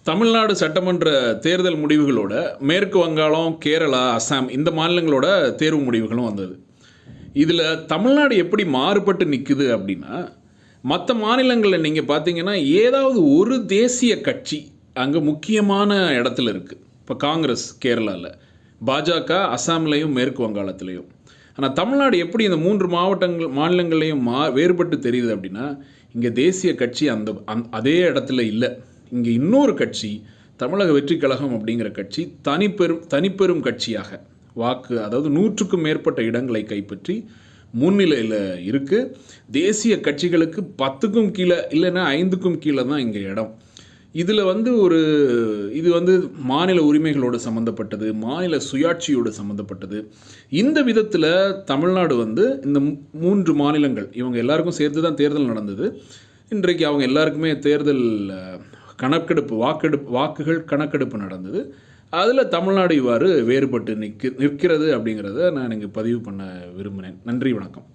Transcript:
தமிழ்நாடு சட்டமன்ற தேர்தல் முடிவுகளோட மேற்கு வங்காளம், கேரளா, அசாம் இந்த மாநிலங்களோட தேர்வு முடிவுகளும் வந்தது. இதில் தமிழ்நாடு எப்படி மாறுபட்டு நிற்குது அப்படின்னா, மற்ற மாநிலங்களில் நீங்கள் பார்த்தீங்கன்னா ஏதாவது ஒரு தேசிய கட்சி அங்கே முக்கியமான இடத்துல இருக்குது. இப்போ காங்கிரஸ் கேரளாவில், பாஜக அசாம்லேயும் மேற்கு வங்காளத்துலேயும். ஆனால் தமிழ்நாடு எப்படி இந்த 3 மாநிலங்களையும் வேறுபட்டு தெரியுது அப்படின்னா, இங்கே தேசிய கட்சி அதே இடத்துல இல்லை. இங்கே இன்னொரு கட்சி, தமிழக வெற்றி கழகம் அப்படிங்கிற கட்சி தனிப்பெரும் கட்சியாக அதாவது 100க்கும் மேற்பட்ட இடங்களை கைப்பற்றி முன்னிலையில் இருக்குது. தேசிய கட்சிகளுக்கு 10க்கும் கீழே இல்லைன்னா 5க்கும் கீழே தான் இங்கே இடம். இதில் இது மாநில உரிமைகளோடு சம்மந்தப்பட்டது, மாநில சுயாட்சியோடு சம்மந்தப்பட்டது. இந்த விதத்தில் தமிழ்நாடு இந்த 3 மாநிலங்கள் இவங்க எல்லாருக்கும் சேர்த்து தான் தேர்தல் நடந்தது. இன்றைக்கு அவங்க எல்லாருக்குமே தேர்தல் வாக்குகள் கணக்கெடுப்பு நடந்தது. அதில் தமிழ்நாடு இவ்வாறு வேறுபட்டு நிற்கிறது அப்படிங்கிறத நான் இங்கே பதிவு பண்ண விரும்பினேன். நன்றி, வணக்கம்.